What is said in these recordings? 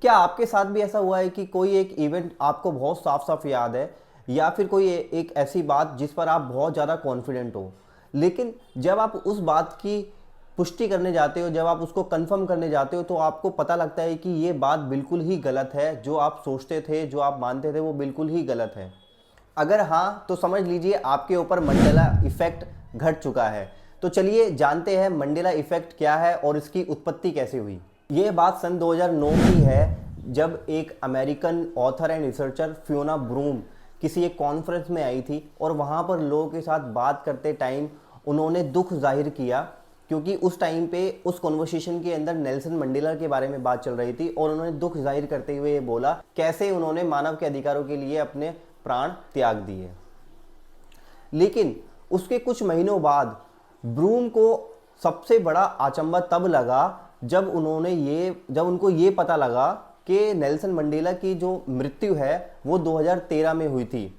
क्या आपके साथ भी ऐसा हुआ है कि कोई एक इवेंट आपको बहुत साफ साफ याद है, या फिर कोई एक ऐसी बात जिस पर आप बहुत ज़्यादा कॉन्फिडेंट हो, लेकिन जब आप उस बात की पुष्टि करने जाते हो, जब आप उसको कंफर्म करने जाते हो, तो आपको पता लगता है कि ये बात बिल्कुल ही गलत है, जो आप सोचते थे, जो आप मानते थे, वो बिल्कुल ही गलत है। अगर हाँ, तो समझ लीजिए आपके ऊपर मंडेला इफेक्ट घट चुका है। तो चलिए जानते हैं मंडेला इफेक्ट क्या है और इसकी उत्पत्ति कैसे हुई। ये बात सन 2009 की है, जब एक American author and researcher Fiona Broom किसी एक कॉन्फ्रेंस में आई थी और वहाँ पर लोगों के साथ बात करते टाइम उन्होंने दुख जाहिर किया, क्योंकि उस टाइम पे उस कॉन्वर्सेशन के अंदर नेल्सन मंडेला के बारे में बात चल रही थी और उन्होंने दुख जाहिर करते हुए ये बोला कैसे उन्होंने मानव के अधिकारों के लिए अपने प्राण त्याग दिए। लेकिन उसके कुछ महीनों बाद ब्रूम को सबसे बड़ा अचंभा तब लगा जब उनको ये पता लगा कि नेल्सन मंडेला की जो मृत्यु है वो 2013 में हुई थी,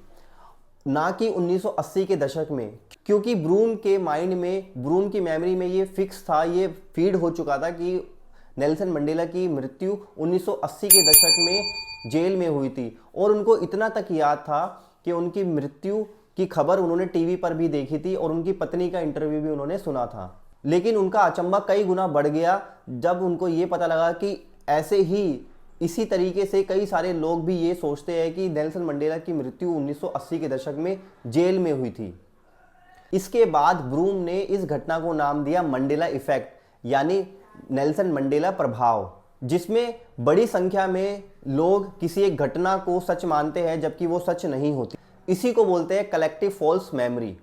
ना कि 1980 के दशक में। क्योंकि ब्रूम के माइंड में, ब्रूम की मेमोरी में ये फिक्स था, ये फीड हो चुका था कि नेल्सन मंडेला की मृत्यु 1980 के दशक में जेल में हुई थी, और उनको इतना तक याद था कि उनकी मृत्यु की खबर उन्होंने टीवी पर भी देखी थी और उनकी पत्नी का इंटरव्यू भी उन्होंने सुना था। लेकिन उनका अचंभा कई गुना बढ़ गया जब उनको ये पता लगा कि ऐसे ही इसी तरीके से कई सारे लोग भी ये सोचते हैं कि नेल्सन मंडेला की मृत्यु 1980 के दशक में जेल में हुई थी। इसके बाद ब्रूम ने इस घटना को नाम दिया मंडेला इफेक्ट, यानी नेल्सन मंडेला प्रभाव, जिसमें बड़ी संख्या में लोग किसी एक घटना को सच मानते हैं जबकि वो सच नहीं होती। इसी को बोलते हैं कलेक्टिव फॉल्स मेमोरी।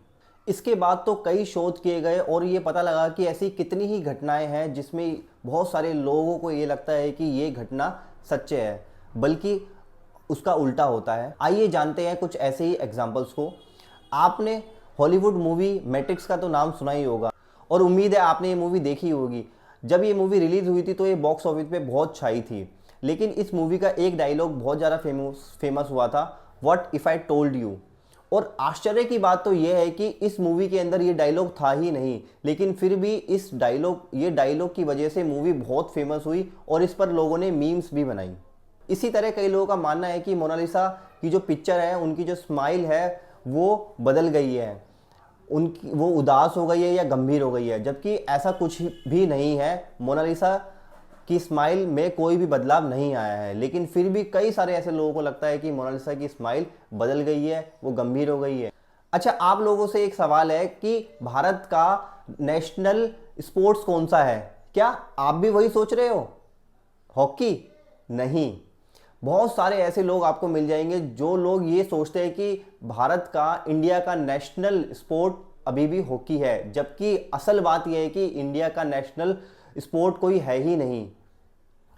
इसके बाद तो कई शोध किए गए और ये पता लगा कि ऐसी कितनी ही घटनाएं हैं जिसमें बहुत सारे लोगों को ये लगता है कि ये घटना सच्चे है, बल्कि उसका उल्टा होता है। आइए जानते हैं कुछ ऐसे ही एग्जाम्पल्स को। आपने हॉलीवुड मूवी मैट्रिक्स का तो नाम सुना ही होगा और उम्मीद है आपने ये मूवी देखी होगी। जब ये मूवी रिलीज हुई थी तो ये बॉक्स ऑफिस पे बहुत छाई थी, लेकिन इस मूवी का एक डायलॉग बहुत ज़्यादा फेमस हुआ था, what if I told you. और आश्चर्य की बात तो ये है कि इस मूवी के अंदर ये डायलॉग था ही नहीं, लेकिन फिर भी ये डायलॉग की वजह से मूवी बहुत फेमस हुई और इस पर लोगों ने मीम्स भी बनाई। इसी तरह कई लोगों का मानना है कि मोनालिसा की जो पिक्चर है, उनकी जो स्माइल है वो बदल गई है, उनकी वो उदास हो गई है या गंभीर हो गई है, जबकि ऐसा कुछ भी नहीं है। मोनालिसा की स्माइल में कोई भी बदलाव नहीं आया है, लेकिन फिर भी कई सारे ऐसे लोगों को लगता है कि मोनालिसा की स्माइल बदल गई है, वो गंभीर हो गई है। अच्छा, आप लोगों से एक सवाल है कि भारत का नेशनल स्पोर्ट्स कौन सा है? क्या आप भी वही सोच रहे हो? हॉकी? नहीं। बहुत सारे ऐसे लोग आपको मिल जाएंगे जो लोग ये सोचते हैं कि भारत का, इंडिया का नेशनल स्पोर्ट अभी भी हॉकी है, जबकि असल बात यह है कि इंडिया का नेशनल स्पोर्ट कोई है ही नहीं।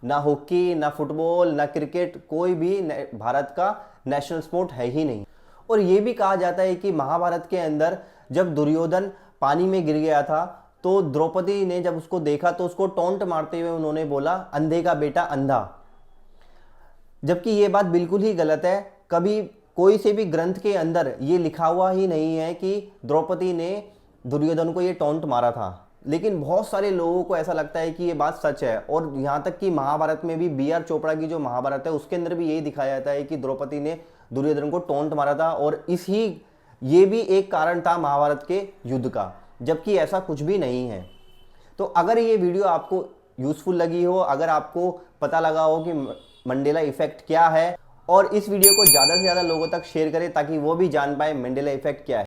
ना हॉकी, ना फुटबॉल, ना क्रिकेट, कोई भी भारत का नेशनल स्पोर्ट है ही नहीं। और ये भी कहा जाता है कि महाभारत के अंदर जब दुर्योधन पानी में गिर गया था तो द्रौपदी ने जब उसको देखा तो उसको टोंट मारते हुए उन्होंने बोला, अंधे का बेटा अंधा। जबकि ये बात बिल्कुल ही गलत है। कभी कोई से भी ग्रंथ के अंदर ये लिखा हुआ ही नहीं है कि द्रौपदी ने दुर्योधन को ये टोंट मारा था, लेकिन बहुत सारे लोगों को ऐसा लगता है कि ये बात सच है। और यहाँ तक कि महाभारत में भी बी आर चोपड़ा की जो महाभारत है उसके अंदर भी यही दिखाया जाता है कि द्रौपदी ने दुर्योधन को टोंट मारा था, और ये भी एक कारण था महाभारत के युद्ध का, जबकि ऐसा कुछ भी नहीं है। तो अगर ये वीडियो आपको यूजफुल लगी हो, अगर आपको पता लगा हो कि मंडेला इफेक्ट क्या है, और इस वीडियो को ज़्यादा से ज़्यादा लोगों तक शेयर करें ताकि वो भी जान पाए मंडेला इफेक्ट क्या है।